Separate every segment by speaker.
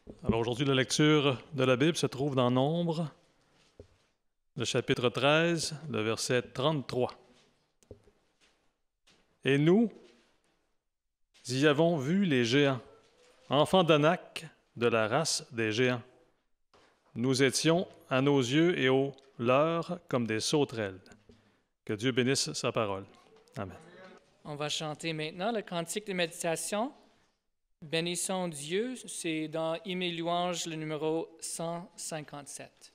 Speaker 1: Alors aujourd'hui, la lecture de la Bible se trouve dans Nombre, le chapitre 13, le verset 33. Et nous y avons vu les géants, enfants d'Anak, de la race des géants. Nous étions à nos yeux et aux leurs comme des sauterelles. Que Dieu bénisse sa parole. Amen.
Speaker 2: On va chanter maintenant le cantique de méditation. Bénissons Dieu, c'est dans Hymne et louange, le numéro 157.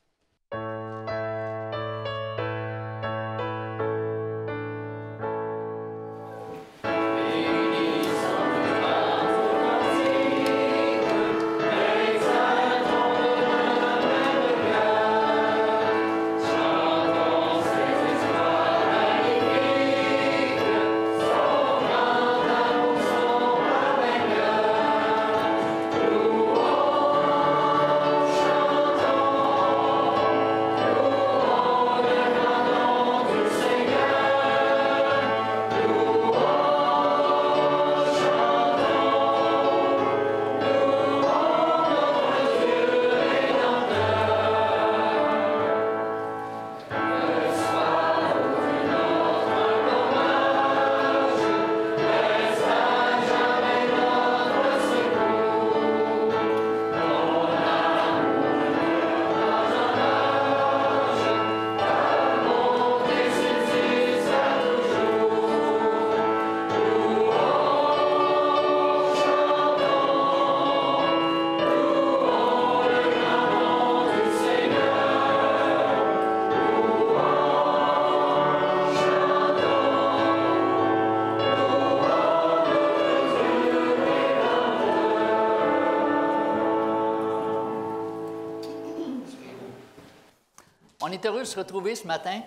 Speaker 3: On est heureux de se retrouver ce matin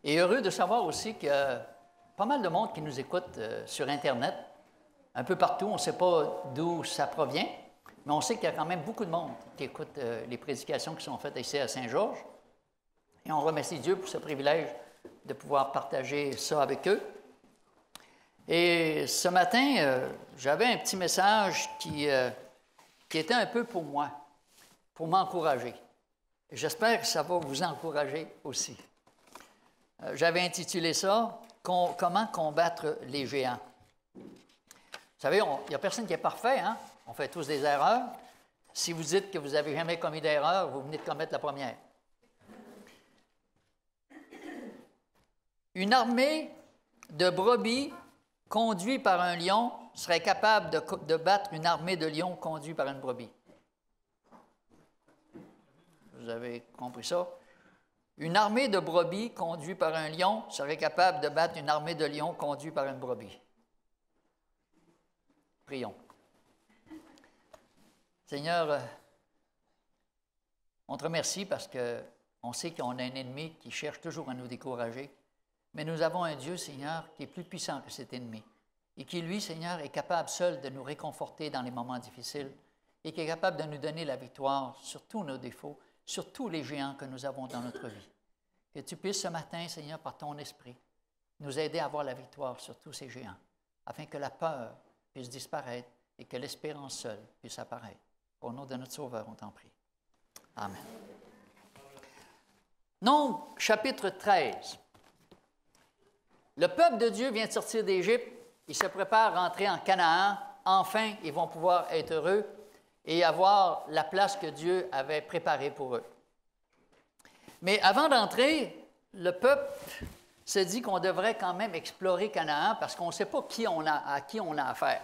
Speaker 3: et heureux de savoir aussi qu'il y a pas mal de monde qui nous écoute sur Internet, un peu partout. On ne sait pas d'où ça provient, mais on sait qu'il y a quand même beaucoup de monde qui écoute les prédications qui sont faites ici à Saint-Georges. Et on remercie Dieu pour ce privilège de pouvoir partager ça avec eux. Et ce matin, j'avais un petit message qui était un peu pour moi, pour m'encourager. J'espère que ça va vous encourager aussi. J'avais intitulé ça « Comment combattre les géants ». Vous savez, il n'y a personne qui est parfait, hein? On fait tous des erreurs. Si vous dites que vous n'avez jamais commis d'erreur, vous venez de commettre la première. Une armée de brebis conduite par un lion serait capable de battre une armée de lions conduite par une brebis. Vous avez compris ça? Une armée de brebis conduite par un lion serait capable de battre une armée de lions conduite par une brebis. Prions. Seigneur, on te remercie parce qu'on sait qu'on a un ennemi qui cherche toujours à nous décourager, mais nous avons un Dieu, Seigneur, qui est plus puissant que cet ennemi et qui, lui, Seigneur, est capable seul de nous réconforter dans les moments difficiles et qui est capable de nous donner la victoire sur tous nos défauts, sur tous les géants que nous avons dans notre vie. Que tu puisses ce matin, Seigneur, par ton esprit, nous aider à avoir la victoire sur tous ces géants, afin que la peur puisse disparaître et que l'espérance seule puisse apparaître. Au nom de notre Sauveur, on t'en prie. Amen. Nombre, chapitre 13. Le peuple de Dieu vient de sortir d'Égypte. Il se prépare à rentrer en Canaan. Enfin, ils vont pouvoir être heureux et avoir la place que Dieu avait préparée pour eux. Mais avant d'entrer, le peuple se dit qu'on devrait quand même explorer Canaan parce qu'on ne sait pas à qui on a affaire.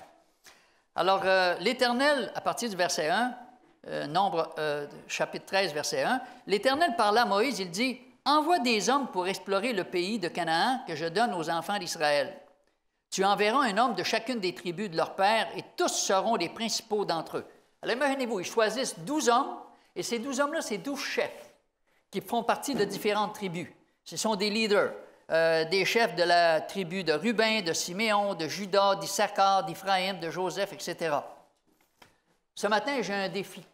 Speaker 3: Alors, l'Éternel, à partir du verset 1, Nombre, chapitre 13, verset 1, l'Éternel parla à Moïse, il dit, « Envoie des hommes pour explorer le pays de Canaan que je donne aux enfants d'Israël. Tu enverras un homme de chacune des tribus de leur père et tous seront les principaux d'entre eux. » Alors, imaginez-vous, ils choisissent 12 hommes, et ces 12 hommes-là, c'est 12 chefs qui font partie de différentes tribus. Ce sont des leaders, des chefs de la tribu de Ruben, de Siméon, de Juda, d'Issachar, d'Éphraïm, de Joseph, etc. Ce matin, j'ai un défi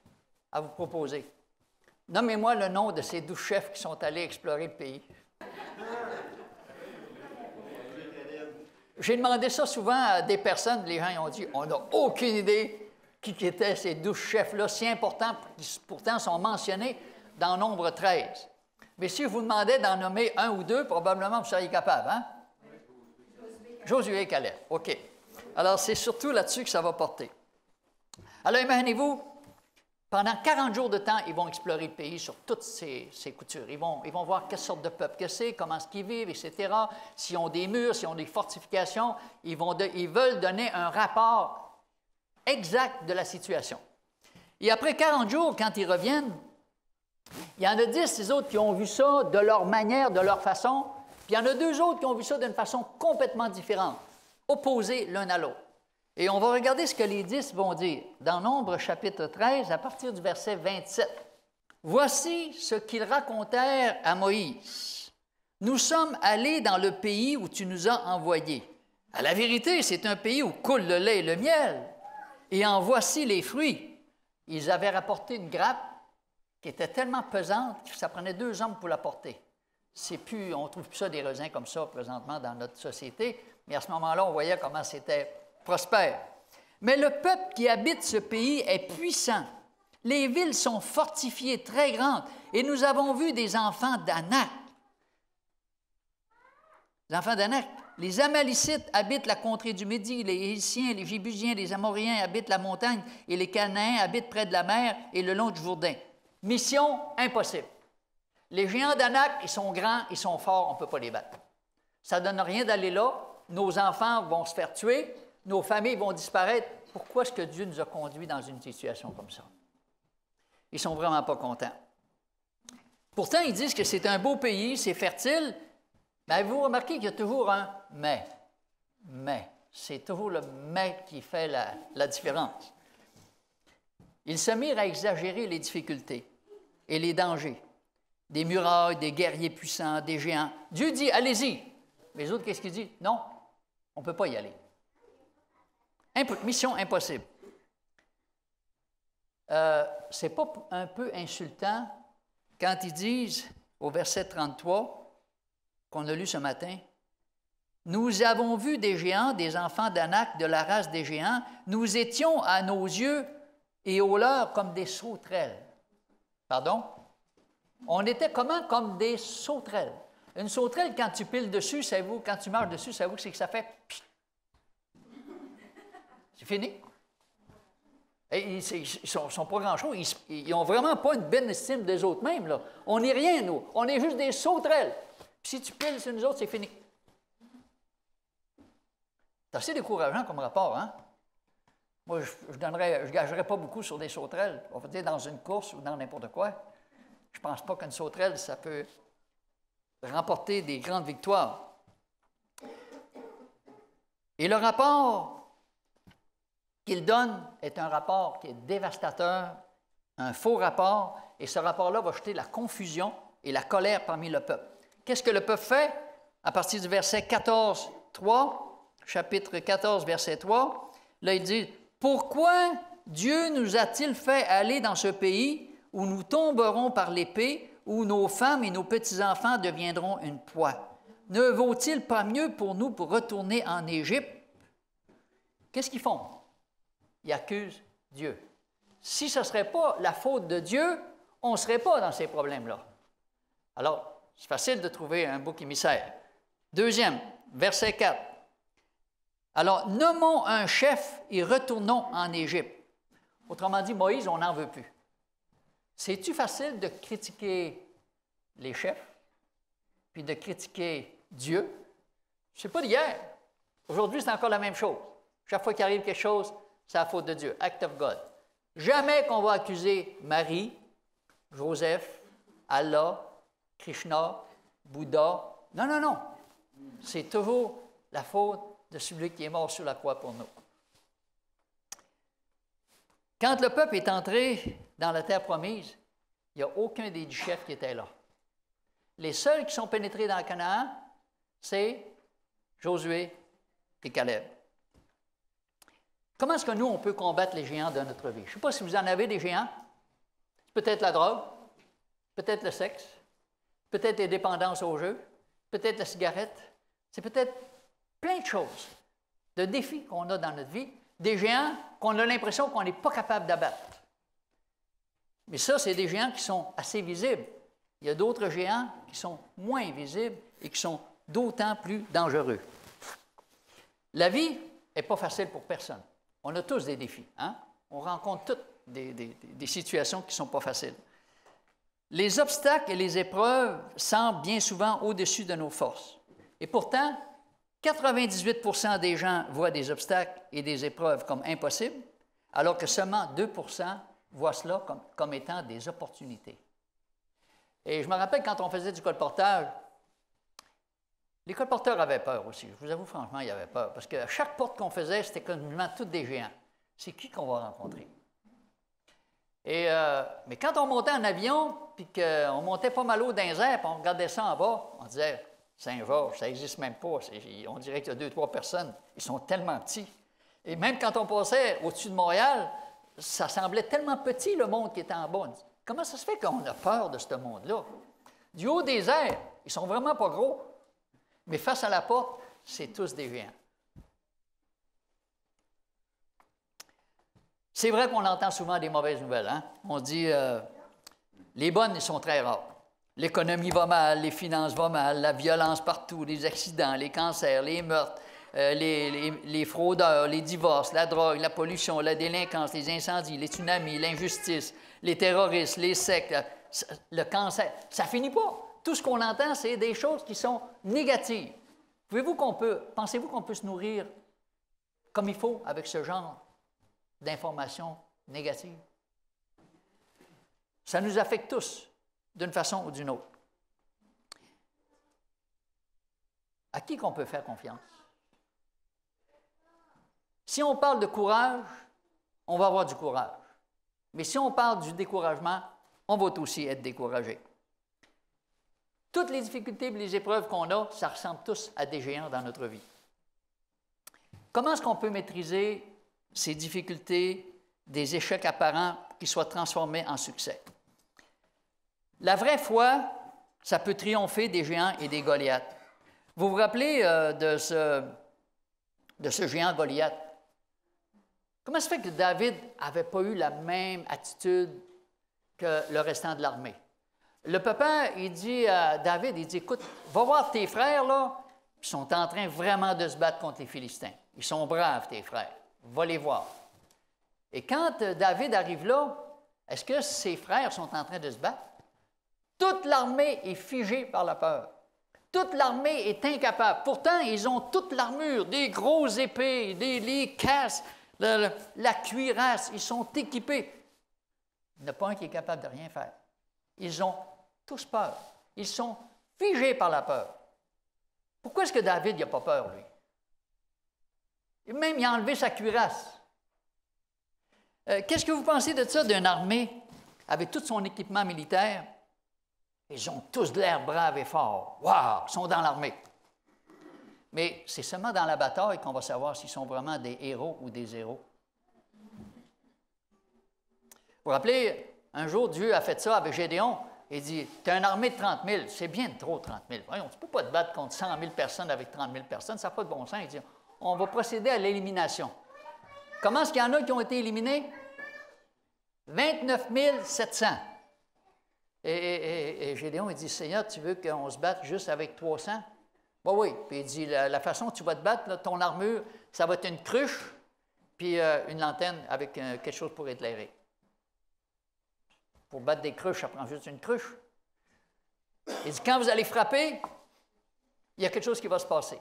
Speaker 3: à vous proposer. Nommez-moi le nom de ces 12 chefs qui sont allés explorer le pays. J'ai demandé ça souvent à des personnes, les gens ils ont dit « On n'a aucune idée ». qui étaient ces 12 chefs-là, si importants, qui pourtant sont mentionnés dans Nombre 13. Mais si je vous demandais d'en nommer un ou deux, probablement vous seriez capable, hein? Josué et Caleb. OK. Alors, c'est surtout là-dessus que ça va porter. Alors, imaginez-vous, pendant 40 jours de temps, ils vont explorer le pays sur toutes ces coutures. Ils vont voir quelle sorte de peuple que c'est, comment est-ce qu'ils vivent, etc. S'ils ont des murs, s'ils ont des fortifications, ils veulent donner un rapport exact de la situation. Et après 40 jours, quand ils reviennent, il y en a 10, les autres, qui ont vu ça de leur manière, de leur façon, puis il y en a 2 autres qui ont vu ça d'une façon complètement différente, opposée l'un à l'autre. Et on va regarder ce que les 10 vont dire dans Nombre chapitre 13, à partir du verset 27. « Voici ce qu'ils racontèrent à Moïse. Nous sommes allés dans le pays où tu nous as envoyés. À la vérité, c'est un pays où coule le lait et le miel, et en voici les fruits. » Ils avaient rapporté une grappe qui était tellement pesante que ça prenait 2 hommes pour la porter. On ne trouve plus ça des raisins comme ça présentement dans notre société, mais à ce moment-là, on voyait comment c'était prospère. Mais le peuple qui habite ce pays est puissant. Les villes sont fortifiées, très grandes, et nous avons vu des enfants d'Anak. Les enfants d'Anak. Les Amalicites habitent la contrée du Midi, les Hétiens, les Jébusiens, les Amoriens habitent la montagne, et les Cananéens habitent près de la mer et le long du Jourdain. Mission impossible. Les géants d'Anak, ils sont grands, ils sont forts, on ne peut pas les battre. Ça ne donne rien d'aller là. Nos enfants vont se faire tuer, nos familles vont disparaître. Pourquoi est-ce que Dieu nous a conduits dans une situation comme ça? Ils ne sont vraiment pas contents. Pourtant, ils disent que c'est un beau pays, c'est fertile. Mais avez-vous remarqué qu'il y a toujours un « mais ». Mais. C'est toujours le « mais » qui fait la différence. Ils se mirent à exagérer les difficultés et les dangers. Des murailles, des guerriers puissants, des géants. Dieu dit « allez-y ». Mais les autres, qu'est-ce qu'ils disent? « Non, on ne peut pas y aller. » Mission impossible. C'est pas un peu insultant quand ils disent, au verset 33, qu'on a lu ce matin, « Nous avons vu des géants, des enfants d'Anak, de la race des géants. Nous étions à nos yeux et aux leurs comme des sauterelles. » Pardon? On était comment? Comme des sauterelles. Une sauterelle, quand tu piles dessus, savez-vous, quand tu marches dessus, savez-vous c'est que ça fait pchit. C'est fini. Et ils ne sont pas grand-chose. Ils n'ont vraiment pas une bonne estime des autres mêmes. Là. On n'est rien, nous. On est juste des sauterelles. Puis si tu piles sur nous autres, c'est fini. C'est assez décourageant comme rapport, hein? Moi, je ne gagerais pas beaucoup sur des sauterelles. On va dire dans une course ou dans n'importe quoi. Je ne pense pas qu'une sauterelle, ça peut remporter des grandes victoires. Et le rapport qu'il donne est un rapport qui est dévastateur, un faux rapport, et ce rapport-là va jeter la confusion et la colère parmi le peuple. Qu'est-ce que le peuple fait? À partir du verset 14, 3, chapitre 14, verset 3, là, il dit « Pourquoi Dieu nous a-t-il fait aller dans ce pays où nous tomberons par l'épée, où nos femmes et nos petits-enfants deviendront une proie? Ne vaut-il pas mieux pour nous pour retourner en Égypte? » Qu'est-ce qu'ils font? Ils accusent Dieu. Si ce ne serait pas la faute de Dieu, on ne serait pas dans ces problèmes-là. Alors, c'est facile de trouver un bouc émissaire. Deuxième, verset 4. Alors, nommons un chef et retournons en Égypte. Autrement dit, Moïse, on n'en veut plus. C'est-tu facile de critiquer les chefs, puis de critiquer Dieu? Ce n'est pas d'hier. Aujourd'hui, c'est encore la même chose. Chaque fois qu'il arrive quelque chose, c'est la faute de Dieu. Act of God. Jamais qu'on va accuser Marie, Joseph, Allah, Krishna, Bouddha. Non, non, non. C'est toujours la faute de celui qui est mort sur la croix pour nous. Quand le peuple est entré dans la terre promise, il n'y a aucun des 10 chefs qui était là. Les seuls qui sont pénétrés dans Canaan, c'est Josué et Caleb. Comment est-ce que nous, on peut combattre les géants de notre vie? Je ne sais pas si vous en avez des géants. Peut-être la drogue, peut-être le sexe, peut-être les dépendances au jeu, peut-être la cigarette. C'est peut-être plein de choses, de défis qu'on a dans notre vie. des géants qu'on a l'impression qu'on n'est pas capable d'abattre. Mais ça, c'est des géants qui sont assez visibles. Il y a d'autres géants qui sont moins visibles et qui sont d'autant plus dangereux. La vie n'est pas facile pour personne. On a tous des défis. Hein? On rencontre toutes des situations qui ne sont pas faciles. Les obstacles et les épreuves semblent bien souvent au-dessus de nos forces. Et pourtant, 98% des gens voient des obstacles et des épreuves comme impossibles, alors que seulement 2% voient cela comme étant des opportunités. Et je me rappelle quand on faisait du colportage, les colporteurs avaient peur aussi. Je vous avoue franchement, ils avaient peur. Parce qu'à chaque porte qu'on faisait, c'était quasiment tous des géants. C'est qui qu'on va rencontrer? Mais quand on montait en avion, puis qu'on montait pas mal haut dans les airs, puis on regardait ça en bas, on disait Saint-Georges, ça n'existe même pas. On dirait qu'il y a 2-3 personnes. Ils sont tellement petits. Et même quand on passait au-dessus de Montréal, ça semblait tellement petit le monde qui était en bas. Comment ça se fait qu'on a peur de ce monde-là? Du haut des airs, ils sont vraiment pas gros. Mais face à la porte, c'est tous des géants. C'est vrai qu'on entend souvent des mauvaises nouvelles. Hein? On dit les bonnes, elles sont très rares. L'économie va mal, les finances vont mal, la violence partout, les accidents, les cancers, les meurtres, les fraudeurs, les divorces, la drogue, la pollution, la délinquance, les incendies, les tsunamis, l'injustice, les terroristes, les sectes, le cancer. Ça ne finit pas. Tout ce qu'on entend, c'est des choses qui sont négatives. Pensez-vous qu'on peut se nourrir comme il faut avec ce genre d'informations négatives? Ça nous affecte tous, d'une façon ou d'une autre. À qui qu'on peut faire confiance? Si on parle de courage, on va avoir du courage. Mais si on parle du découragement, on va aussi être découragé. Toutes les difficultés et les épreuves qu'on a, ça ressemble tous à des géants dans notre vie. Comment est-ce qu'on peut maîtriser ces difficultés, des échecs apparents qui soient transformés en succès? La vraie foi, ça peut triompher des géants et des Goliaths. Vous vous rappelez de ce géant Goliath? Comment se fait que David n'avait pas eu la même attitude que le restant de l'armée? Le papa, il dit à David, il dit, écoute, va voir tes frères, là, ils sont en train vraiment de se battre contre les Philistins. Ils sont braves, tes frères. Va les voir. Et quand David arrive là, est-ce que ses frères sont en train de se battre? Toute l'armée est figée par la peur. Toute l'armée est incapable. Pourtant, ils ont toute l'armure, des grosses épées, les casques, la cuirasse, ils sont équipés. Il n'y en a pas un qui est capable de rien faire. Ils ont tous peur. Ils sont figés par la peur. Pourquoi est-ce que David n'a pas peur, lui? Et même, il a enlevé sa cuirasse. Qu'est-ce que vous pensez de ça, d'une armée avec tout son équipement militaire? Ils ont tous de l'air braves et forts. Wow! Ils sont dans l'armée. Mais c'est seulement dans la bataille qu'on va savoir s'ils sont vraiment des héros ou des zéros. Vous vous rappelez, un jour, Dieu a fait ça avec Gédéon. Il dit, tu as une armée de 30 000. C'est bien de trop, 30 000. Voyons, tu ne peux pas te battre contre 100 000 personnes avec 30 000 personnes. Ça n'a pas de bon sens. Il dit, on va procéder à l'élimination. Comment est-ce qu'il y en a qui ont été éliminés? 29 700. Et Gédéon, il dit, Seigneur, tu veux qu'on se batte juste avec 300? Ben oui. Puis il dit, la façon dont tu vas te battre, là, ton armure, ça va être une cruche, puis une lanterne avec quelque chose pour éclairer. Pour battre des cruches, ça prend juste une cruche. Il dit, quand vous allez frapper, il y a quelque chose qui va se passer.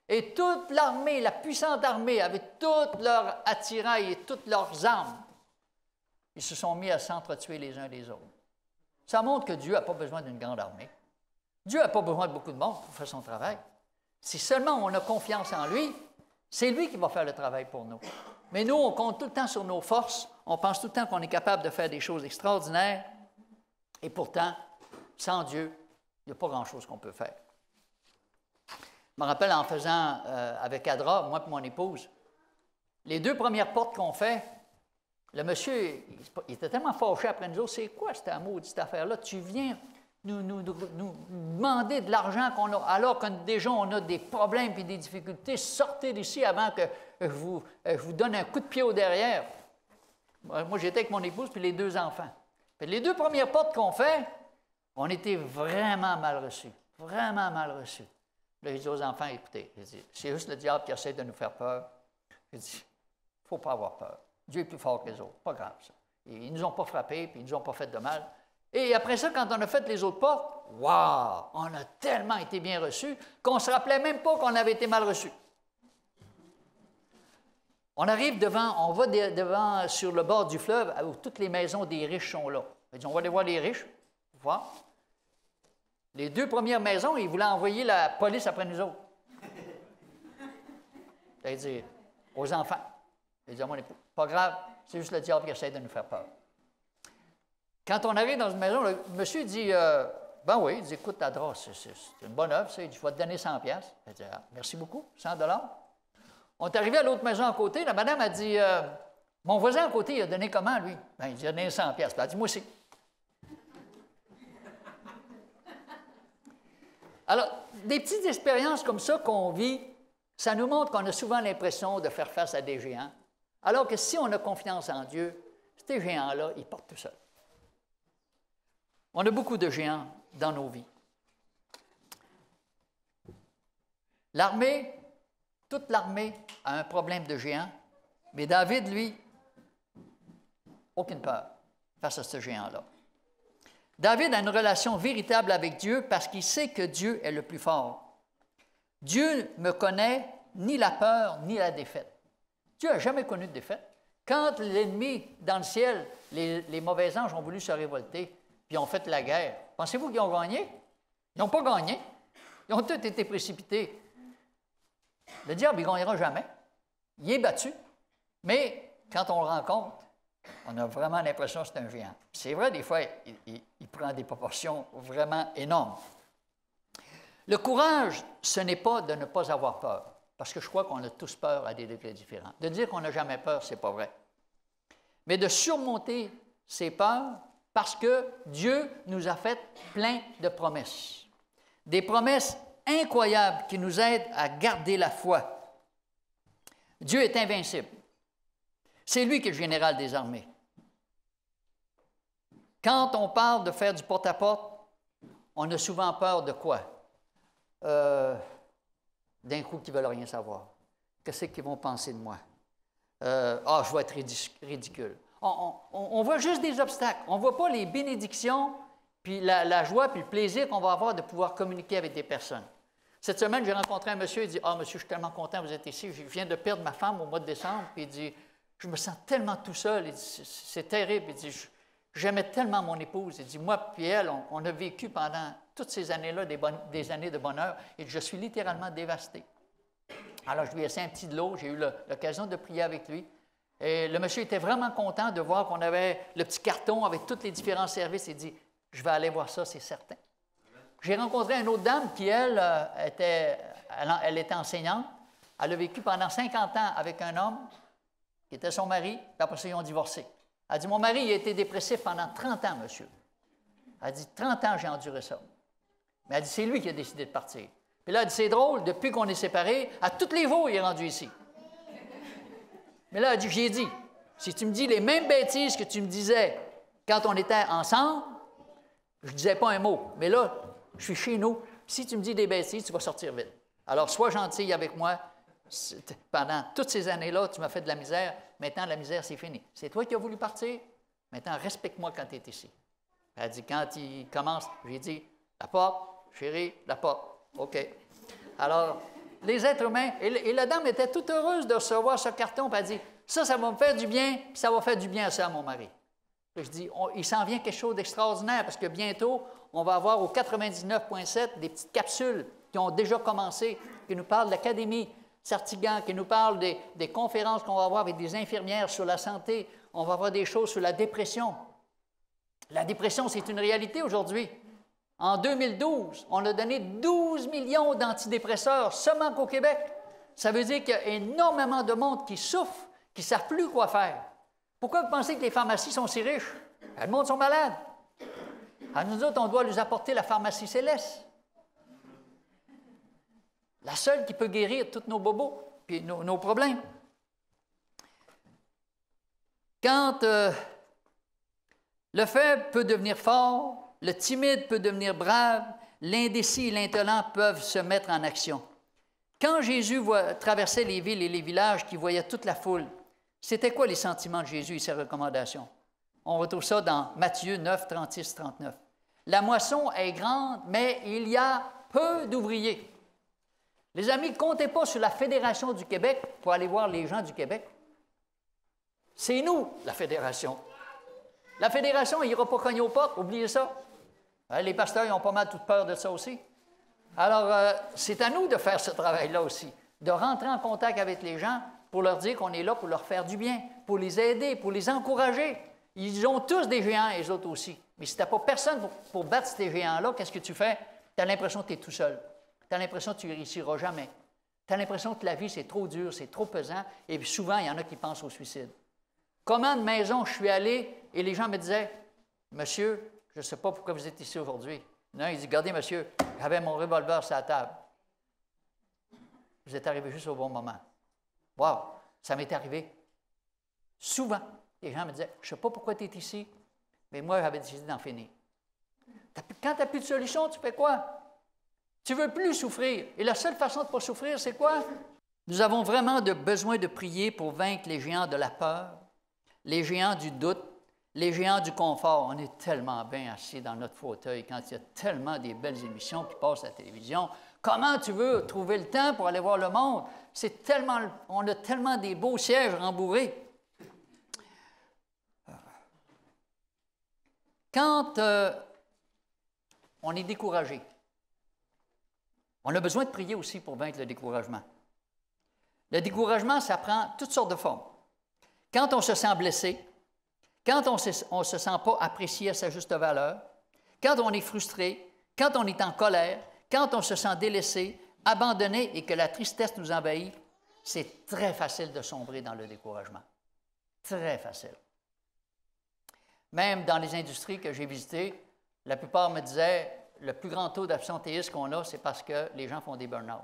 Speaker 3: Et toute l'armée, la puissante armée, avec toutes leurs attirails et toutes leurs armes, ils se sont mis à s'entretuer les uns les autres. Ça montre que Dieu n'a pas besoin d'une grande armée. Dieu n'a pas besoin de beaucoup de monde pour faire son travail. Si seulement on a confiance en lui, c'est lui qui va faire le travail pour nous. Mais nous, on compte tout le temps sur nos forces, on pense tout le temps qu'on est capable de faire des choses extraordinaires, et pourtant, sans Dieu, il n'y a pas grand-chose qu'on peut faire. Je me rappelle en faisant avec Adra, moi et mon épouse, les 2 premières portes qu'on fait, le monsieur, il était tellement fâché après nous autres, c'est quoi cette maudite affaire-là? Tu viens nous demander de l'argent alors que déjà on a des problèmes et des difficultés. Sortez d'ici avant que je vous donne un coup de pied au derrière. Moi, j'étais avec mon épouse puis les 2 enfants. Puis les 2 premières portes qu'on fait, on était vraiment mal reçus. Vraiment mal reçus. Là, j'ai dit aux enfants, écoutez, c'est juste le diable qui essaie de nous faire peur. J'ai dit, il ne faut pas avoir peur. Dieu est plus fort que les autres. Pas grave, ça. Ils ne nous ont pas frappés, puis ils ne nous ont pas fait de mal. Et après ça, quand on a fait les autres portes, wow! On a tellement été bien reçus qu'on ne se rappelait même pas qu'on avait été mal reçus. On arrive on va devant, sur le bord du fleuve, où toutes les maisons des riches sont là. On va aller voir les riches, voir. Les 2 premières maisons, ils voulaient envoyer la police après nous autres. C'est-à-dire, aux enfants. Ils disaient à mon époux, pas grave, c'est juste le diable qui essaie de nous faire peur. Quand on arrive dans une maison, le monsieur dit, ben oui, il dit, écoute, ta drosse, c'est une bonne œuvre, ça. Il dit, je vais te donner 100$. Elle dit, ah, merci beaucoup, 100$. On est arrivé à l'autre maison à côté, la madame a dit, mon voisin à côté, il a donné comment, lui? Ben, il a donné 100$. Elle a dit, moi aussi. Alors, des petites expériences comme ça qu'on vit, ça nous montre qu'on a souvent l'impression de faire face à des géants, alors que si on a confiance en Dieu, ces géants-là, ils portent tout seuls. On a beaucoup de géants dans nos vies. L'armée, toute l'armée a un problème de géants, mais David, lui, aucune peur face à ce géant-là. David a une relation véritable avec Dieu parce qu'il sait que Dieu est le plus fort. Dieu ne connaît ni la peur ni la défaite. Dieu n'a jamais connu de défaite. Quand l'ennemi dans le ciel, les mauvais anges ont voulu se révolter, puis ont fait la guerre, pensez-vous qu'ils ont gagné? Ils n'ont pas gagné. Ils ont tous été précipités. Le diable, il ne gagnera jamais. Il est battu. Mais quand on le rencontre, on a vraiment l'impression que c'est un géant. C'est vrai, des fois, il prend des proportions vraiment énormes. Le courage, ce n'est pas de ne pas avoir peur, parce que je crois qu'on a tous peur à des degrés différents. De dire qu'on n'a jamais peur, ce n'est pas vrai. Mais de surmonter ces peurs parce que Dieu nous a fait plein de promesses. Des promesses incroyables qui nous aident à garder la foi. Dieu est invincible. C'est lui qui est le général des armées. Quand on parle de faire du porte-à-porte, on a souvent peur de quoi? D'un coup, qu'ils ne veulent rien savoir. Qu'est-ce qu'ils vont penser de moi? Je vais être ridicule. On voit juste des obstacles. On ne voit pas les bénédictions, puis la joie, puis le plaisir qu'on va avoir de pouvoir communiquer avec des personnes. Cette semaine, j'ai rencontré un monsieur, il dit, monsieur, je suis tellement content que vous êtes ici. Je viens de perdre ma femme au mois de décembre, puis il dit, je me sens tellement tout seul. Il dit, c'est terrible. Il dit, j'aimais tellement mon épouse. Il dit, moi puis elle, on a vécu pendant toutes ces années-là des années de bonheur, et je suis littéralement dévasté. Alors, je lui ai laissé un petit de l'eau. J'ai eu l'occasion de prier avec lui. Et le monsieur était vraiment content de voir qu'on avait le petit carton avec tous les différents services. Il dit, je vais aller voir ça, c'est certain. J'ai rencontré une autre dame qui, elle était enseignante. Elle a vécu pendant 50 ans avec un homme qui était son mari, puis après ça, ils ont divorcé. Elle dit, mon mari, il a été dépressif pendant 30 ans, monsieur. Elle dit, 30 ans, j'ai enduré ça. Mais elle dit, c'est lui qui a décidé de partir. Puis là, elle dit, c'est drôle, depuis qu'on est séparés, à toutes les veaux, il est rendu ici. Mais là, elle dit, j'ai dit, si tu me dis les mêmes bêtises que tu me disais quand on était ensemble, je ne disais pas un mot. Mais là, je suis chez nous. Si tu me dis des bêtises, tu vas sortir vite. Alors, sois gentil avec moi. Pendant toutes ces années-là, tu m'as fait de la misère. Maintenant, la misère, c'est fini. C'est toi qui as voulu partir. Maintenant, respecte-moi quand tu es ici. Elle dit, quand il commence, j'ai dit, la porte, chérie, la porte. OK. Alors, les êtres humains, et la dame était toute heureuse de recevoir ce carton, puis elle dit, ça va me faire du bien, puis ça va faire du bien à ça à mon mari. Puis je dis, il s'en vient quelque chose d'extraordinaire, parce que bientôt, on va avoir au 99.7 des petites capsules qui ont déjà commencé, qui nous parlent de l'Académie Sartigan, qui nous parlent des conférences qu'on va avoir avec des infirmières sur la santé. On va avoir des choses sur la dépression. La dépression, c'est une réalité aujourd'hui. En 2012, on a donné 12 millions d'antidépresseurs seulement qu'au Québec. Ça veut dire qu'il y a énormément de monde qui souffre, qui ne savent plus quoi faire. Pourquoi vous pensez que les pharmacies sont si riches? Le monde sont malades. À nous autres, on doit lui apporter la pharmacie céleste. La seule qui peut guérir tous nos bobos et nos problèmes. Quand le faible peut devenir fort, le timide peut devenir brave, l'indécis et l'intolérant peuvent se mettre en action. Quand Jésus traversait les villes et les villages, qu'il voyait toute la foule, c'était quoi les sentiments de Jésus et ses recommandations? On retrouve ça dans Matthieu 9, 36, 39. La moisson est grande, mais il y a peu d'ouvriers. Les amis, ne comptez pas sur la Fédération du Québec pour aller voir les gens du Québec. C'est nous, la Fédération. La Fédération, il n'ira pas cogner aux portes, oubliez ça. Les pasteurs, ils ont pas mal toute peur de ça aussi. Alors, c'est à nous de faire ce travail-là aussi, de rentrer en contact avec les gens pour leur dire qu'on est là pour leur faire du bien, pour les aider, pour les encourager. Ils ont tous des géants, et les autres aussi. Mais si tu n'as pas personne pour battre ces géants-là, qu'est-ce que tu fais? Tu as l'impression que tu es tout seul. Tu as l'impression que tu ne réussiras jamais. Tu as l'impression que la vie, c'est trop dur, c'est trop pesant, et puis souvent, il y en a qui pensent au suicide. Combien de maisons je suis allé, et les gens me disaient, « Monsieur, je ne sais pas pourquoi vous êtes ici aujourd'hui. » Non, il dit, « Regardez, monsieur, j'avais mon revolver sur la table. Vous êtes arrivé juste au bon moment. » Wow, ça m'est arrivé. Souvent, les gens me disaient, « Je ne sais pas pourquoi tu es ici, mais moi, j'avais décidé d'en finir. » Quand tu n'as plus de solution, tu fais quoi? Tu ne veux plus souffrir. Et la seule façon de ne pas souffrir, c'est quoi? Nous avons vraiment besoin de prier pour vaincre les géants de la peur, les géants du doute, les géants du confort. On est tellement bien assis dans notre fauteuil quand il y a tellement des belles émissions qui passent à la télévision. Comment tu veux trouver le temps pour aller voir le monde? On a tellement des beaux sièges rembourrés. Quand on est découragé, on a besoin de prier aussi pour vaincre le découragement. Le découragement, ça prend toutes sortes de formes. Quand on se sent blessé, quand on ne se sent pas apprécié à sa juste valeur, quand on est frustré, quand on est en colère, quand on se sent délaissé, abandonné et que la tristesse nous envahit, c'est très facile de sombrer dans le découragement. Très facile. Même dans les industries que j'ai visitées, la plupart me disaient, le plus grand taux d'absentéisme qu'on a, c'est parce que les gens font des burn-out.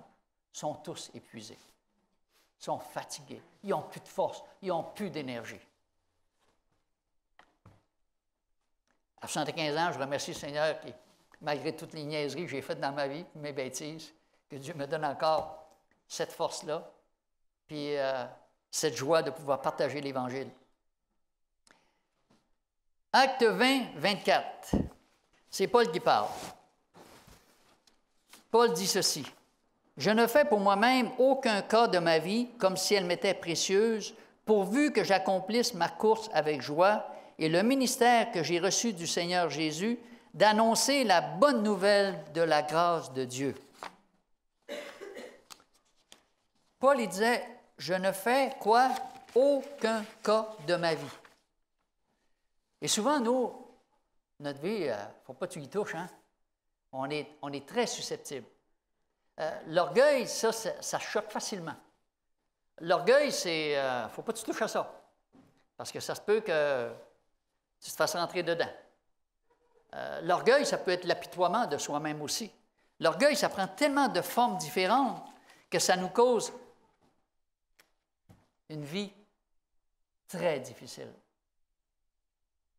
Speaker 3: Ils sont tous épuisés. Ils sont fatigués. Ils n'ont plus de force. Ils n'ont plus d'énergie. À 75 ans, je remercie le Seigneur qui, malgré toutes les niaiseries que j'ai faites dans ma vie, mes bêtises, que Dieu me donne encore cette force-là, puis cette joie de pouvoir partager l'Évangile. Acte 20, 24. C'est Paul qui parle. Paul dit ceci. « Je ne fais pour moi-même aucun cas de ma vie comme si elle m'était précieuse, pourvu que j'accomplisse ma course avec joie et le ministère que j'ai reçu du Seigneur Jésus, d'annoncer la bonne nouvelle de la grâce de Dieu. » Paul, il disait, « Je ne fais quoi? Aucun cas de ma vie. » Et souvent, nous, notre vie, il ne faut pas que tu y touches, hein? On est très susceptible. L'orgueil, ça choque facilement. L'orgueil, c'est, il ne faut pas que tu touches à ça, parce que ça se peut que tu te fasses rentrer dedans. L'orgueil, ça peut être l'apitoiement de soi-même aussi. L'orgueil, ça prend tellement de formes différentes que ça nous cause une vie très difficile.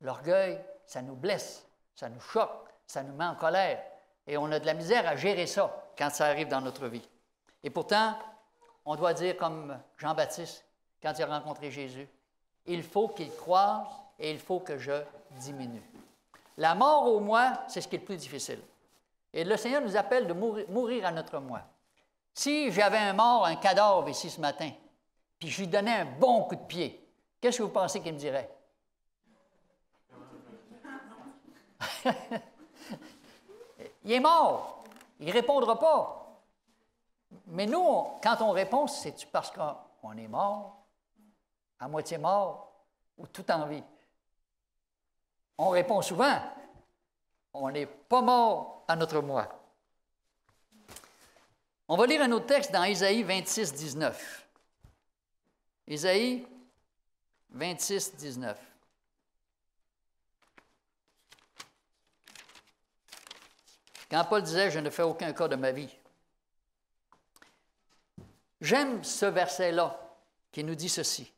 Speaker 3: L'orgueil, ça nous blesse, ça nous choque, ça nous met en colère. Et on a de la misère à gérer ça quand ça arrive dans notre vie. Et pourtant, on doit dire comme Jean-Baptiste, quand il a rencontré Jésus, « Il faut qu'il croise et il faut que je diminue. » La mort au moi, c'est ce qui est le plus difficile. Et le Seigneur nous appelle de mourir à notre moi. Si j'avais un mort, un cadavre ici ce matin, puis je lui donnais un bon coup de pied, qu'est-ce que vous pensez qu'il me dirait? Il est mort. Il ne répondra pas. Mais nous, quand on répond, c'est parce qu'on est mort, à moitié mort, ou tout en vie. On répond souvent, on n'est pas mort à notre moi. On va lire un autre texte dans Ésaïe 26, 19. Ésaïe 26, 19. Quand Paul disait « Je ne fais aucun cas de ma vie », j'aime ce verset-là qui nous dit ceci.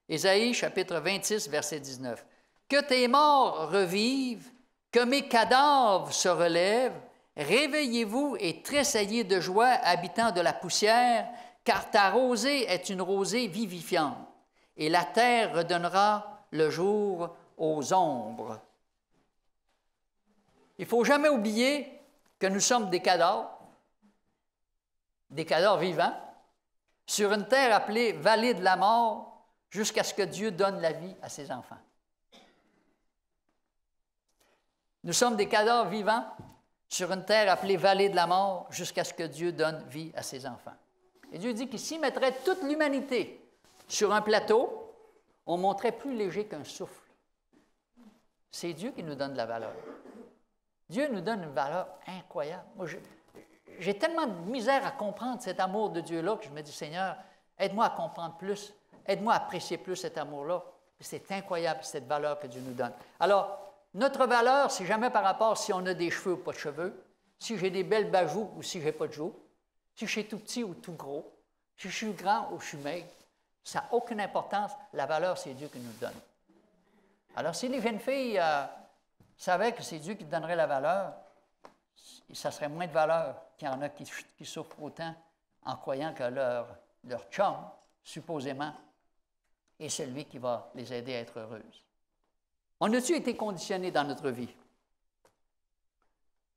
Speaker 3: Ésaïe, chapitre 26, verset 19. « Que tes morts revivent, que mes cadavres se relèvent, réveillez-vous et tressaillez de joie, habitants de la poussière, car ta rosée est une rosée vivifiante, et la terre redonnera le jour aux ombres. » Il ne faut jamais oublier que nous sommes des cadavres vivants, sur une terre appelée vallée de la mort, jusqu'à ce que Dieu donne la vie à ses enfants. Nous sommes des cadavres vivants sur une terre appelée vallée de la mort, jusqu'à ce que Dieu donne vie à ses enfants. Et Dieu dit qu'ici mettrait toute l'humanité sur un plateau, on monterait plus léger qu'un souffle. C'est Dieu qui nous donne de la valeur. Dieu nous donne une valeur incroyable. Moi, j'ai tellement de misère à comprendre cet amour de Dieu-là que je me dis, Seigneur, aide-moi à comprendre plus, aide-moi à apprécier plus cet amour-là. C'est incroyable, cette valeur que Dieu nous donne. Alors, notre valeur, c'est jamais par rapport si on a des cheveux ou pas de cheveux, si j'ai des belles bajoux ou si je n'ai pas de joues, si je suis tout petit ou tout gros, si je suis grand ou je suis maigre. Ça n'a aucune importance. La valeur, c'est Dieu qui nous le donne. Alors, si les jeunes filles savaient que c'est Dieu qui donnerait la valeur, ça serait moins de valeur qu'il y en a qui souffrent autant en croyant que leur chum, supposément, est celui qui va les aider à être heureuses. On a-tu été conditionnés dans notre vie?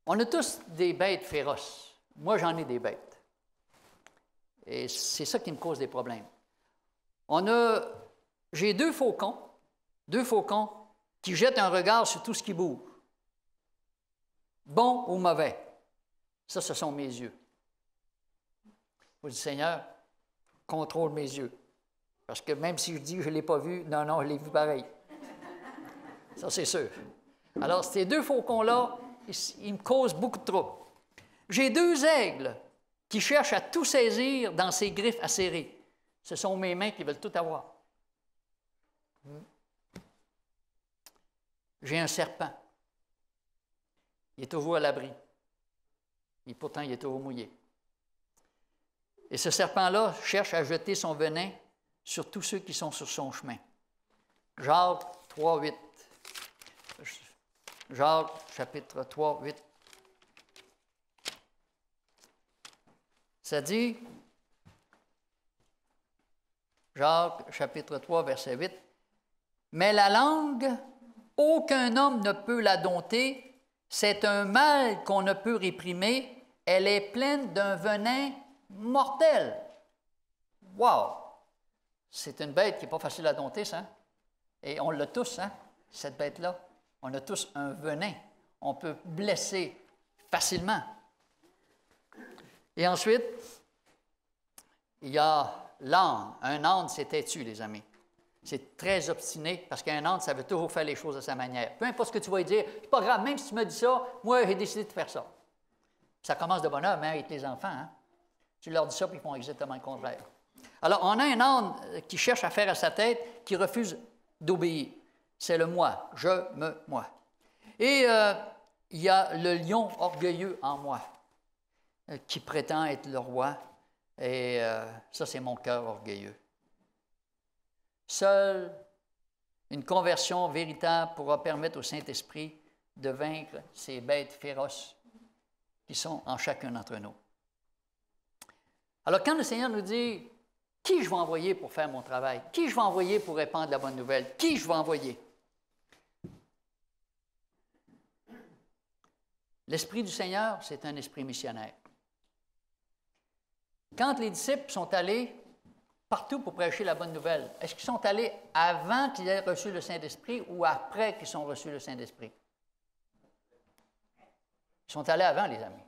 Speaker 3: On a tous des bêtes féroces. Moi, j'en ai des bêtes. Et c'est ça qui me cause des problèmes. J'ai deux faucons qui jettent un regard sur tout ce qui bouge. Bon ou mauvais. Ça, ce sont mes yeux. Je dis, Seigneur, contrôle mes yeux. Parce que même si je dis que je ne l'ai pas vu, non, je l'ai vu pareil. Ça, c'est sûr. Alors, ces deux faucons-là, ils me causent beaucoup de troubles. J'ai deux aigles qui cherchent à tout saisir dans ses griffes acérées. Ce sont mes mains qui veulent tout avoir. J'ai un serpent. Il est toujours à l'abri. Et pourtant, il est toujours mouillé. Et ce serpent-là cherche à jeter son venin sur tous ceux qui sont sur son chemin. Jacques 3, 8. Jacques, chapitre 3, 8. Ça dit, Jacques, chapitre 3, verset 8, « Mais la langue, aucun homme ne peut la dompter, c'est un mal qu'on ne peut réprimer, elle est pleine d'un venin mortel. » Wow! C'est une bête qui n'est pas facile à dompter, ça. Et on l'a tous, hein, cette bête-là. On a tous un venin. On peut blesser facilement. Et ensuite, il y a l'âne. Un âne, c'est têtu, les amis. C'est très obstiné, parce qu'un âne, ça veut toujours faire les choses à sa manière. Peu importe ce que tu vas lui dire, c'est pas grave, même si tu me dis ça, moi, j'ai décidé de faire ça. Ça commence de bonne heure, mais avec les enfants, hein? Tu leur dis ça, puis ils font exactement le contraire. Alors, on a un âne qui cherche à faire à sa tête, qui refuse d'obéir. C'est le moi, moi. Et il y a le lion orgueilleux en moi, qui prétend être le roi. Et ça, c'est mon cœur orgueilleux. Seule une conversion véritable pourra permettre au Saint-Esprit de vaincre ces bêtes féroces qui sont en chacun d'entre nous. Alors, quand le Seigneur nous dit « Qui je vais envoyer pour faire mon travail? Qui je vais envoyer pour répandre la bonne nouvelle? Qui je vais envoyer? » L'Esprit du Seigneur, c'est un esprit missionnaire. Quand les disciples sont allés partout pour prêcher la bonne nouvelle, est-ce qu'ils sont allés avant qu'ils aient reçu le Saint-Esprit ou après qu'ils ont reçu le Saint-Esprit? Ils sont allés avant, les amis.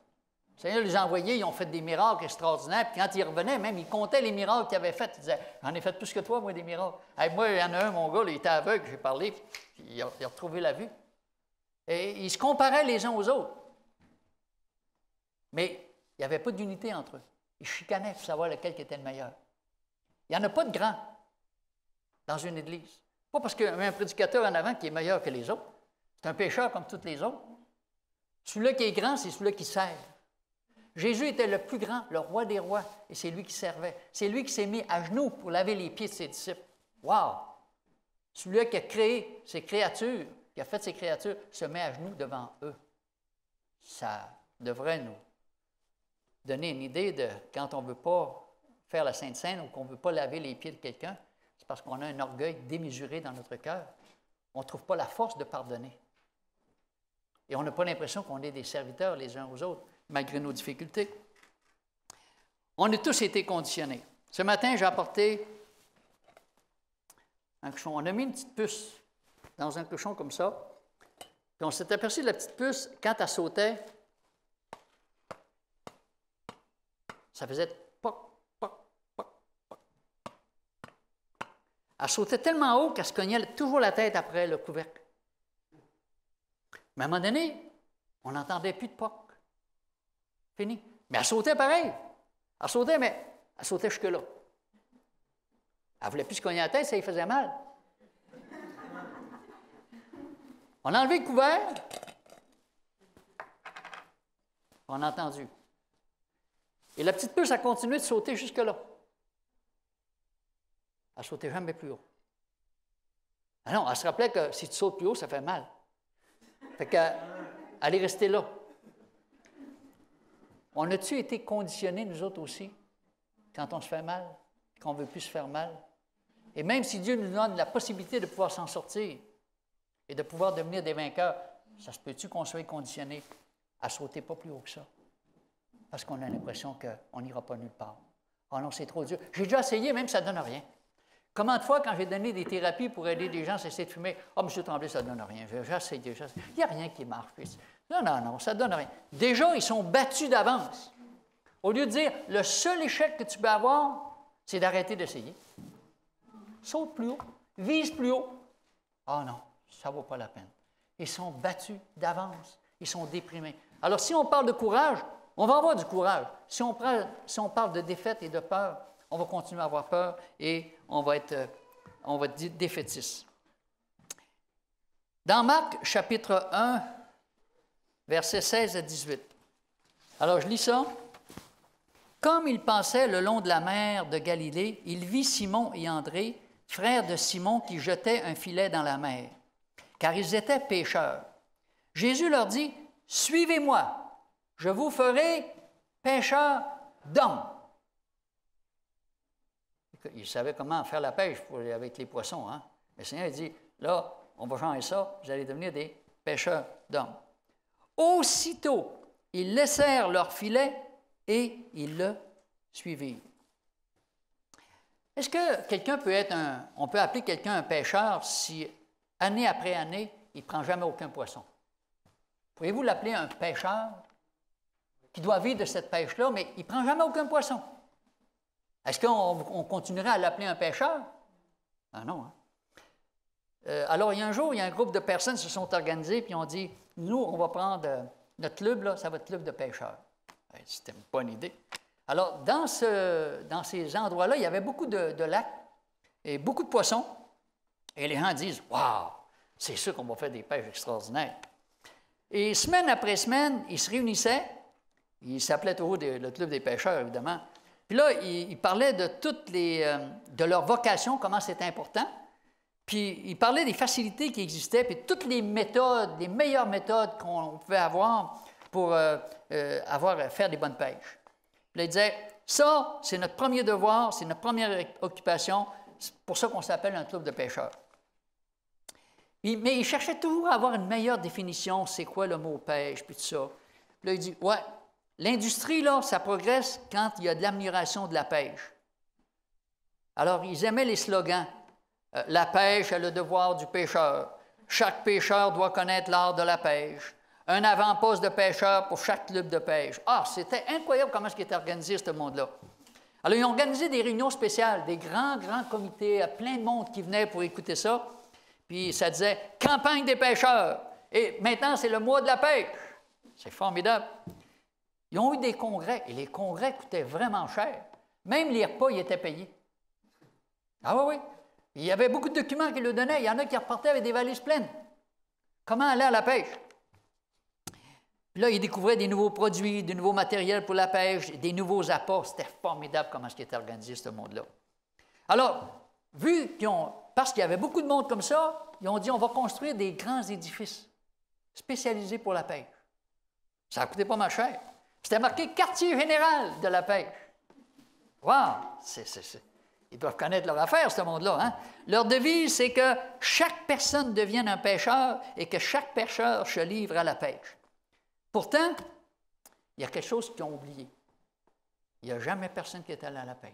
Speaker 3: Le Seigneur les a envoyés, ils ont fait des miracles extraordinaires, puis quand ils revenaient, même, ils comptaient les miracles qu'ils avaient faits. Ils disaient, « J'en ai fait plus que toi, moi, des miracles. Hey, moi, il y en a un, mon gars, là, il était aveugle, j'ai parlé, puis il a retrouvé la vue. » Et ils se comparaient les uns aux autres. Mais il n'y avait pas d'unité entre eux. Ils chicanaient pour savoir lequel qui était le meilleur. Il n'y en a pas de grand dans une église. Pas parce qu'il y a un prédicateur en avant qui est meilleur que les autres. C'est un pécheur comme tous les autres. Celui-là qui est grand, c'est celui-là qui sert. Jésus était le plus grand, le roi des rois, et c'est lui qui servait. C'est lui qui s'est mis à genoux pour laver les pieds de ses disciples. Wow! Celui-là qui a créé ces créatures, qui a fait ces créatures, se met à genoux devant eux. Ça devrait nous donner une idée de quand on ne veut pas faire la Sainte Seine ou qu'on ne veut pas laver les pieds de quelqu'un, c'est parce qu'on a un orgueil démesuré dans notre cœur. On ne trouve pas la force de pardonner. Et on n'a pas l'impression qu'on est des serviteurs les uns aux autres, malgré nos difficultés. On a tous été conditionnés. Ce matin, j'ai apporté un cochon. On a mis une petite puce dans un cochon comme ça. Puis on s'est aperçu de la petite puce, quand elle sautait, ça faisait poc, poc, poc, poc. Elle sautait tellement haut qu'elle se cognait toujours la tête après le couvercle. Mais à un moment donné, on n'entendait plus de poc. Fini. Mais elle sautait pareil. Elle sautait, mais elle sautait jusque-là. Elle ne voulait plus se cogner la tête, ça lui faisait mal. On a enlevé le couvert. On a entendu. Et la petite puce a continué de sauter jusque-là. Elle ne sautait jamais plus haut. Ah non, elle se rappelait que si tu sautes plus haut, ça fait mal. Fait qu'elle est restée là. On a-tu été conditionnés, nous autres aussi, quand on se fait mal, qu'on ne veut plus se faire mal? Et même si Dieu nous donne la possibilité de pouvoir s'en sortir et de pouvoir devenir des vainqueurs, ça se peut-tu qu'on soit conditionné à sauter pas plus haut que ça? Parce qu'on a l'impression qu'on n'ira pas nulle part. Oh non, c'est trop dur. J'ai déjà essayé, même ça ne donne rien. Combien de fois, quand j'ai donné des thérapies pour aider des gens à cesser de fumer, « Ah, M. Tremblay, ça ne donne rien. J'ai essayé. Il n'y a rien qui marche. » Non, ça ne donne rien. Déjà, ils sont battus d'avance. Au lieu de dire, le seul échec que tu peux avoir, c'est d'arrêter d'essayer. Saute plus haut, vise plus haut. Ah non, ça ne vaut pas la peine. Ils sont battus d'avance. Ils sont déprimés. Alors, si on parle de courage, on va avoir du courage. Si on parle de défaite et de peur, on va continuer à avoir peur et on va être défaitiste. Dans Marc, chapitre 1, versets 16 à 18. Alors, je lis ça. « Comme il passait le long de la mer de Galilée, il vit Simon et André, frères de Simon, qui jetaient un filet dans la mer, car ils étaient pêcheurs. Jésus leur dit, « Suivez-moi, je vous ferai pêcheurs d'hommes. » Il savait comment faire la pêche avec les poissons. Hein? Le Seigneur dit, là, on va changer ça, vous allez devenir des pêcheurs d'hommes. Aussitôt, ils laissèrent leur filet et ils le suivirent. Est-ce que quelqu'un peut être on peut appeler quelqu'un un pêcheur si, année après année, il ne prend jamais aucun poisson? Pourriez-vous l'appeler un pêcheur qui doit vivre de cette pêche-là, mais il ne prend jamais aucun poisson? Est-ce qu'on continuerait à l'appeler un pêcheur? Ah non. Hein? Alors, il y a un jour, il y a un groupe de personnes qui se sont organisées et ont dit, nous, on va prendre notre club, là, ça va être club de pêcheurs. C'était une bonne idée. Alors, dans ces endroits-là, il y avait beaucoup de lacs et beaucoup de poissons. Et les gens disent, « Wow, c'est sûr qu'on va faire des pêches extraordinaires. » Et semaine après semaine, ils se réunissaient. Ils s'appelaient toujours le club des pêcheurs, évidemment. Puis là, ils parlaient de leur vocation, comment c'était important. Puis ils parlaient des facilités qui existaient, puis toutes les méthodes, les meilleures méthodes qu'on pouvait avoir pour faire des bonnes pêches. Puis là, ils disaient, ça, c'est notre premier devoir, c'est notre première occupation, c'est pour ça qu'on s'appelle un club de pêcheurs. Mais ils cherchaient toujours à avoir une meilleure définition, c'est quoi le mot pêche, puis tout ça. Puis là, ils disent, ouais, l'industrie, là, ça progresse quand il y a de l'amélioration de la pêche. Alors, ils aimaient les slogans. La pêche est le devoir du pêcheur. Chaque pêcheur doit connaître l'art de la pêche. Un avant-poste de pêcheurs pour chaque club de pêche. Ah, c'était incroyable comment ce qui était organisé, ce monde-là. Alors, ils ont organisé des réunions spéciales, des grands comités, plein de monde qui venait pour écouter ça. Puis ça disait « Campagne des pêcheurs ». Et maintenant, c'est le mois de la pêche. C'est formidable. Ils ont eu des congrès, et les congrès coûtaient vraiment cher. Même les repas, ils étaient payés. Ah oui. Il y avait beaucoup de documents qui le donnaient. Il y en a qui repartaient avec des valises pleines. Comment aller à la pêche? Puis là, ils découvraient des nouveaux produits, des nouveaux matériels pour la pêche, des nouveaux apports. C'était formidable comment ce qui était organisé, ce monde-là. Alors, parce qu'il y avait beaucoup de monde comme ça, ils ont dit, on va construire des grands édifices spécialisés pour la pêche. Ça a coûté pas mal cher. C'était marqué « Quartier général de la pêche ». Wow! Ils doivent connaître leur affaire, ce monde-là. Hein? Leur devise, c'est que chaque personne devienne un pêcheur et que chaque pêcheur se livre à la pêche. Pourtant, il y a quelque chose qu'ils ont oublié. Il n'y a jamais personne qui est allé à la pêche.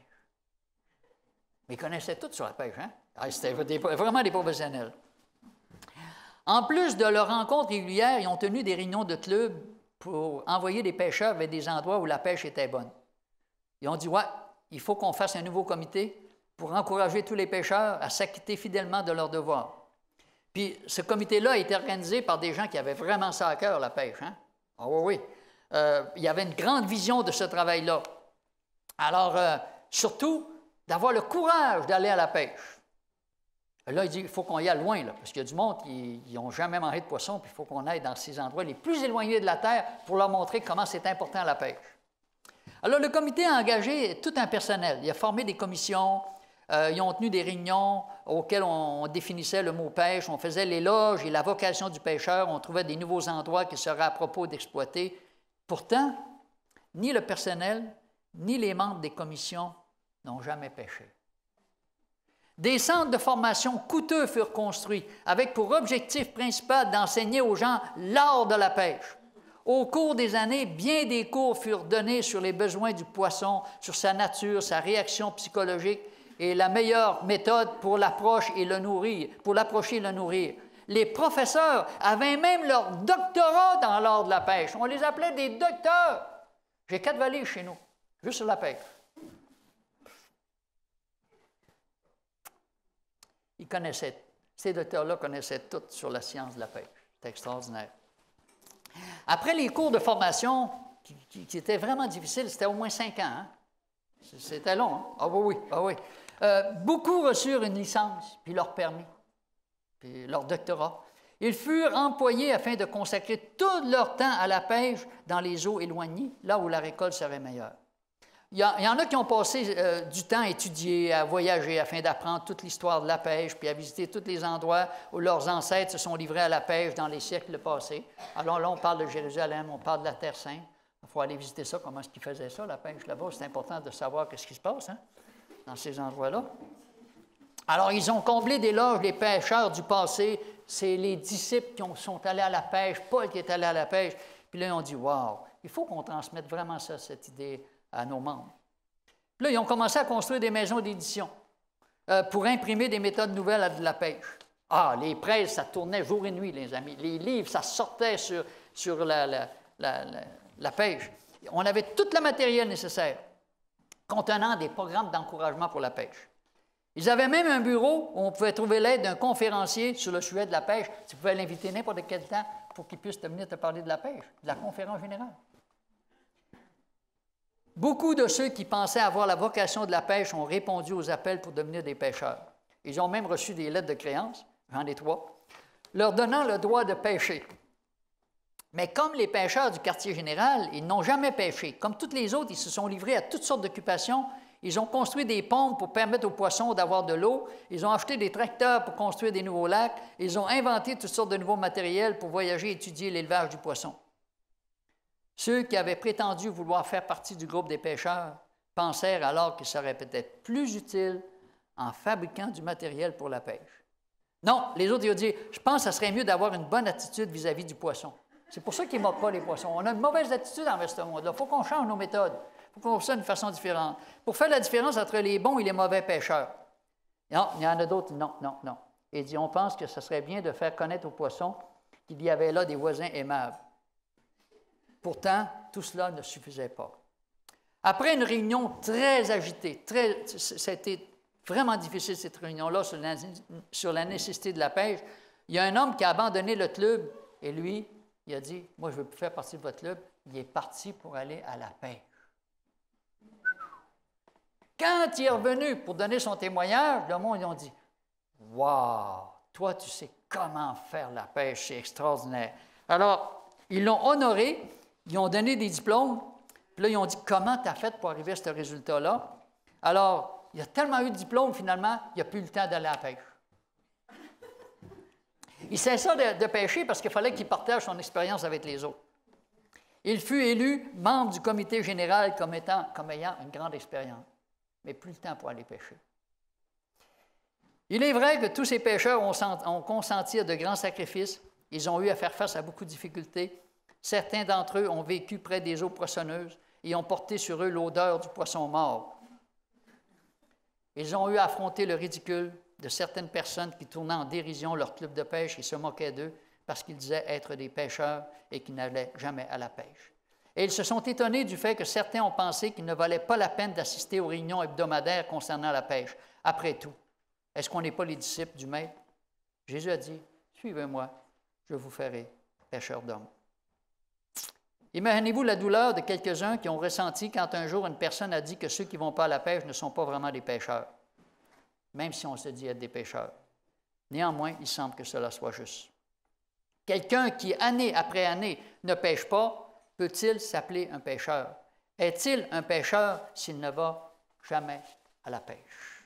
Speaker 3: Mais ils connaissaient tout sur la pêche. Hein? C'était vraiment des professionnels. En plus de leurs rencontres régulières, ils ont tenu des réunions de club pour envoyer des pêcheurs vers des endroits où la pêche était bonne. Ils ont dit, ouais, il faut qu'on fasse un nouveau comité pour encourager tous les pêcheurs à s'acquitter fidèlement de leurs devoirs. Puis ce comité-là a été organisé par des gens qui avaient vraiment ça à cœur, la pêche. Hein? Ah oui, oui. Il y avait une grande vision de ce travail-là. Alors, surtout, d'avoir le courage d'aller à la pêche. Là, il dit, il faut qu'on y aille loin, là, parce qu'il y a du monde qui n'ont jamais mangé de poisson, puis il faut qu'on aille dans ces endroits les plus éloignés de la terre pour leur montrer comment c'est important la pêche. Alors, le comité a engagé tout un personnel. Il a formé des commissions, ils ont tenu des réunions auxquelles on définissait le mot pêche, on faisait l'éloge et la vocation du pêcheur, on trouvait des nouveaux endroits qui seraient à propos d'exploiter. Pourtant, ni le personnel, ni les membres des commissions n'ont jamais pêché. Des centres de formation coûteux furent construits avec pour objectif principal d'enseigner aux gens l'art de la pêche. Au cours des années, bien des cours furent donnés sur les besoins du poisson, sur sa nature, sa réaction psychologique et la meilleure méthode pour l'approche et le nourrir, pour l'approcher et le nourrir. Les professeurs avaient même leur doctorat dans l'art de la pêche. On les appelait des docteurs. J'ai 4 valises chez nous, juste sur la pêche. Ces docteurs-là connaissaient tout sur la science de la pêche. C'était extraordinaire. Après les cours de formation, qui étaient vraiment difficiles, c'était au moins 5 ans. Hein? C'était long. Hein? Ah oui, oui, ah oui. Beaucoup reçurent une licence, puis leur permis, puis leur doctorat. Ils furent employés afin de consacrer tout leur temps à la pêche dans les eaux éloignées, là où la récolte serait meilleure. Il y en a qui ont passé du temps à étudier, à voyager afin d'apprendre toute l'histoire de la pêche, puis à visiter tous les endroits où leurs ancêtres se sont livrés à la pêche dans les siècles passés. Alors là, on parle de Jérusalem, on parle de la Terre Sainte. Il faut aller visiter ça, comment est-ce qu'ils faisaient ça, la pêche là-bas. C'est important de savoir ce qui se passe hein, dans ces endroits-là. Alors, ils ont comblé d'éloges les pêcheurs du passé. C'est les disciples qui sont allés à la pêche, Paul qui est allé à la pêche. Puis là, ils ont dit, wow, il faut qu'on transmette vraiment ça, cette idée à nos membres. Puis là, ils ont commencé à construire des maisons d'édition pour imprimer des méthodes nouvelles de la pêche. Ah, les presses, ça tournait jour et nuit, les amis. Les livres, ça sortait sur la pêche. On avait tout le matériel nécessaire contenant des programmes d'encouragement pour la pêche. Ils avaient même un bureau où on pouvait trouver l'aide d'un conférencier sur le sujet de la pêche. Tu pouvais l'inviter n'importe quel temps pour qu'il puisse venir te parler de la pêche, de la conférence générale. Beaucoup de ceux qui pensaient avoir la vocation de la pêche ont répondu aux appels pour devenir des pêcheurs. Ils ont même reçu des lettres de créance, j'en ai 3, leur donnant le droit de pêcher. Mais comme les pêcheurs du quartier général, ils n'ont jamais pêché. Comme tous les autres, ils se sont livrés à toutes sortes d'occupations. Ils ont construit des pompes pour permettre aux poissons d'avoir de l'eau. Ils ont acheté des tracteurs pour construire des nouveaux lacs. Ils ont inventé toutes sortes de nouveaux matériels pour voyager et étudier l'élevage du poisson. Ceux qui avaient prétendu vouloir faire partie du groupe des pêcheurs pensèrent alors qu'il serait peut-être plus utile en fabriquant du matériel pour la pêche. Non, les autres ils ont dit, je pense que ce serait mieux d'avoir une bonne attitude vis-à-vis du poisson. C'est pour ça qu'ils ne moquent pas les poissons. On a une mauvaise attitude envers ce monde-là. Il faut qu'on change nos méthodes. Il faut qu'on fasse ça d'une façon différente. Pour faire la différence entre les bons et les mauvais pêcheurs. Non, il y en a d'autres, non. Il dit, on pense que ce serait bien de faire connaître aux poissons qu'il y avait là des voisins aimables. Pourtant, tout cela ne suffisait pas. Après une réunion très agitée, c'était vraiment difficile cette réunion-là sur la nécessité de la pêche, il y a un homme qui a abandonné le club et lui, il a dit, moi je ne veux plus faire partie de votre club. Il est parti pour aller à la pêche. Quand il est revenu pour donner son témoignage, le monde, ils ont dit, wow, toi tu sais comment faire la pêche, c'est extraordinaire. Alors, Ils l'ont honoré, ils ont donné des diplômes, puis là, ils ont dit, comment tu as fait pour arriver à ce résultat-là? Alors, il y a tellement eu de diplômes, finalement, il n'y a plus le temps d'aller à la pêche. Il cessa de pêcher parce qu'il fallait qu'il partage son expérience avec les autres. Il fut élu membre du comité général comme ayant une grande expérience, mais plus le temps pour aller pêcher. Il est vrai que tous ces pêcheurs ont consenti à de grands sacrifices. Ils ont eu à faire face à beaucoup de difficultés. Certains d'entre eux ont vécu près des eaux poissonneuses et ont porté sur eux l'odeur du poisson mort. Ils ont eu à affronter le ridicule de certaines personnes qui tournaient en dérision leur club de pêche et se moquaient d'eux parce qu'ils disaient être des pêcheurs et qu'ils n'allaient jamais à la pêche. Et ils se sont étonnés du fait que certains ont pensé qu'il ne valait pas la peine d'assister aux réunions hebdomadaires concernant la pêche. Après tout, est-ce qu'on n'est pas les disciples du Maître? Jésus a dit, « Suivez-moi, je vous ferai pêcheurs d'hommes. » Imaginez-vous la douleur de quelques-uns qui ont ressenti quand un jour une personne a dit que ceux qui ne vont pas à la pêche ne sont pas vraiment des pêcheurs, même si on se dit être des pêcheurs. Néanmoins, il semble que cela soit juste. Quelqu'un qui, année après année, ne pêche pas, peut-il s'appeler un pêcheur? Est-il un pêcheur s'il ne va jamais à la pêche?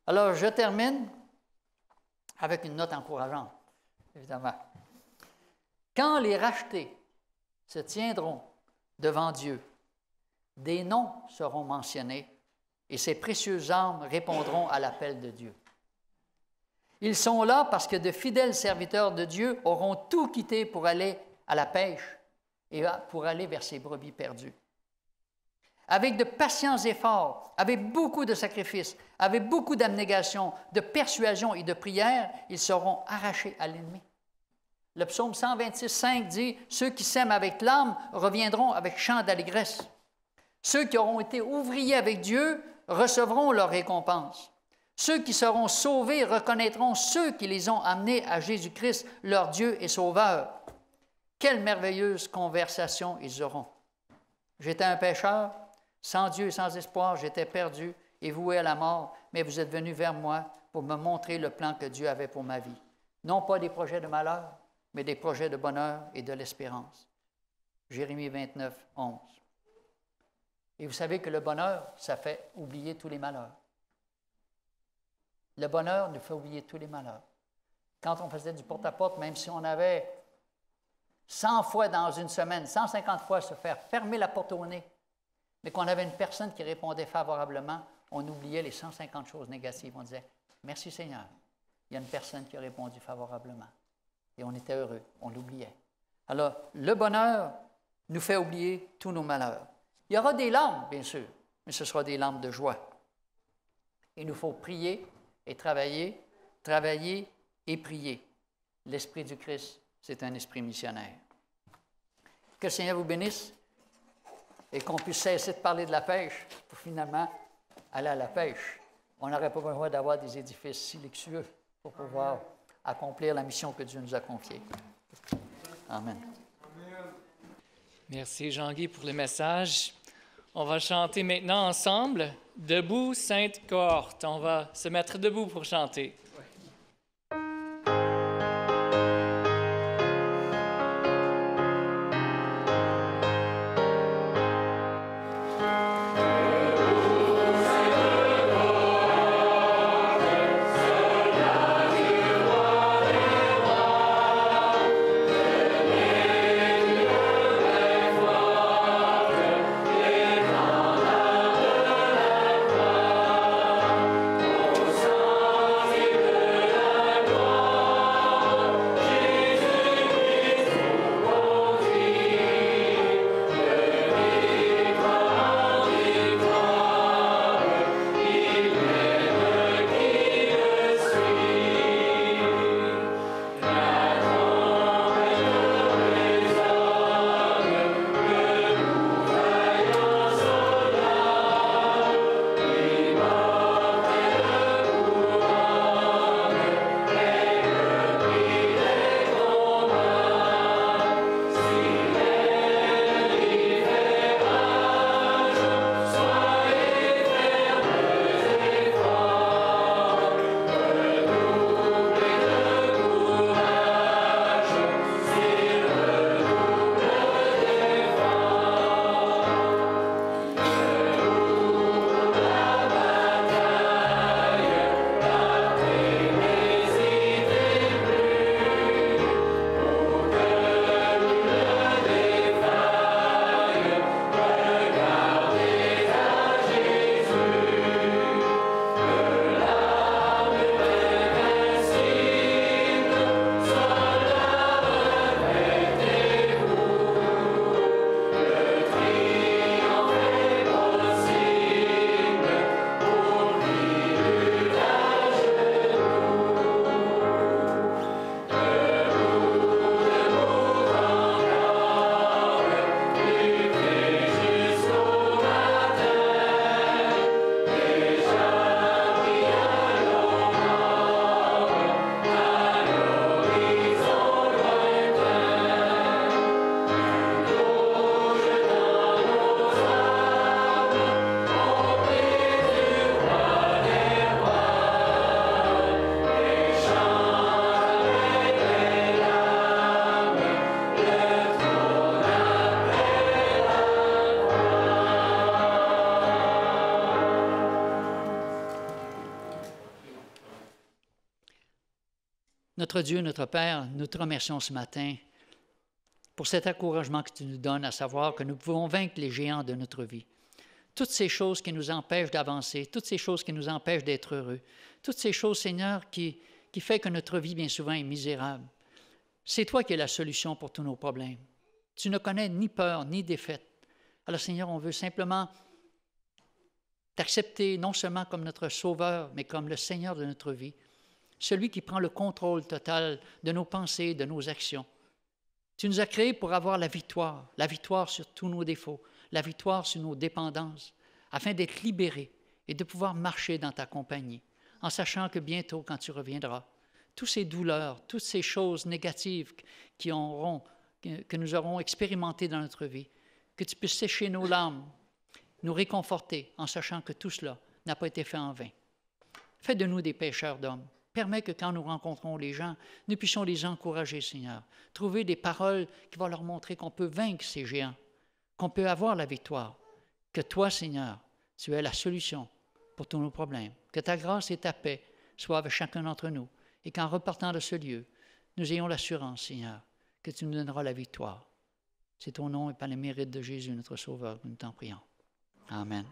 Speaker 3: Alors, je termine avec une note encourageante, évidemment. Quand les rachetés se tiendront devant Dieu, des noms seront mentionnés et ces précieuses âmes répondront à l'appel de Dieu. Ils sont là parce que de fidèles serviteurs de Dieu auront tout quitté pour aller à la pêche et pour aller vers ces brebis perdues. Avec de patients efforts, avec beaucoup de sacrifices, avec beaucoup d'abnégation, de persuasion et de prière, ils seront arrachés à l'ennemi. Le psaume 126, 5 dit « Ceux qui sèment avec l'âme reviendront avec chant d'allégresse. Ceux qui auront été ouvriers avec Dieu recevront leur récompense. Ceux qui seront sauvés reconnaîtront ceux qui les ont amenés à Jésus-Christ, leur Dieu et Sauveur. Quelle merveilleuse conversation ils auront. J'étais un pécheur, sans Dieu et sans espoir, j'étais perdu et voué à la mort, mais vous êtes venus vers moi pour me montrer le plan que Dieu avait pour ma vie. Non pas des projets de malheur, mais des projets de bonheur et de l'espérance. » Jérémie 29, 11. Et vous savez que le bonheur, ça fait oublier tous les malheurs. Le bonheur nous fait oublier tous les malheurs. Quand on faisait du porte-à-porte, même si on avait 100 fois dans une semaine, 150 fois se faire fermer la porte au nez, mais qu'on avait une personne qui répondait favorablement, on oubliait les 150 choses négatives. On disait « Merci Seigneur, il y a une personne qui a répondu favorablement. » Et on était heureux, on l'oubliait. Alors, le bonheur nous fait oublier tous nos malheurs. Il y aura des larmes, bien sûr, mais ce sera des larmes de joie. Il nous faut prier et travailler et prier. L'Esprit du Christ, c'est un esprit missionnaire. Que le Seigneur vous bénisse et qu'on puisse cesser de parler de la pêche pour finalement aller à la pêche. On n'aurait pas besoin d'avoir des édifices si luxueux pour pouvoir accomplir la mission que Dieu nous a confiée. Amen.
Speaker 2: Merci Jean-Guy pour le message. On va chanter maintenant ensemble « Debout, sainte cohorte ». On va se mettre debout pour chanter.
Speaker 4: Amen.
Speaker 3: Notre Dieu, notre Père, nous te remercions ce matin pour cet encouragement que tu nous donnes, à savoir que nous pouvons vaincre les géants de notre vie. Toutes ces choses qui nous empêchent d'avancer, toutes ces choses qui nous empêchent d'être heureux, toutes ces choses, Seigneur, qui font que notre vie, bien souvent, est misérable. C'est toi qui es la solution pour tous nos problèmes. Tu ne connais ni peur, ni défaite. Alors, Seigneur, on veut simplement t'accepter non seulement comme notre Sauveur, mais comme le Seigneur de notre vie, celui qui prend le contrôle total de nos pensées, de nos actions. Tu nous as créés pour avoir la victoire sur tous nos défauts, la victoire sur nos dépendances, afin d'être libérés et de pouvoir marcher dans ta compagnie, en sachant que bientôt, quand tu reviendras, toutes ces douleurs, toutes ces choses négatives que nous aurons expérimentées dans notre vie, que tu puisses sécher nos larmes, nous réconforter en sachant que tout cela n'a pas été fait en vain. Fais de nous des pécheurs d'hommes. Permets que quand nous rencontrons les gens, nous puissions les encourager, Seigneur. Trouver des paroles qui vont leur montrer qu'on peut vaincre ces géants, qu'on peut avoir la victoire. Que toi, Seigneur, tu es la solution pour tous nos problèmes. Que ta grâce et ta paix soient avec chacun d'entre nous. Et qu'en repartant de ce lieu, nous ayons l'assurance, Seigneur, que tu nous donneras la victoire. C'est au nom et par le mérite de Jésus, notre Sauveur, que nous t'en prions. Amen.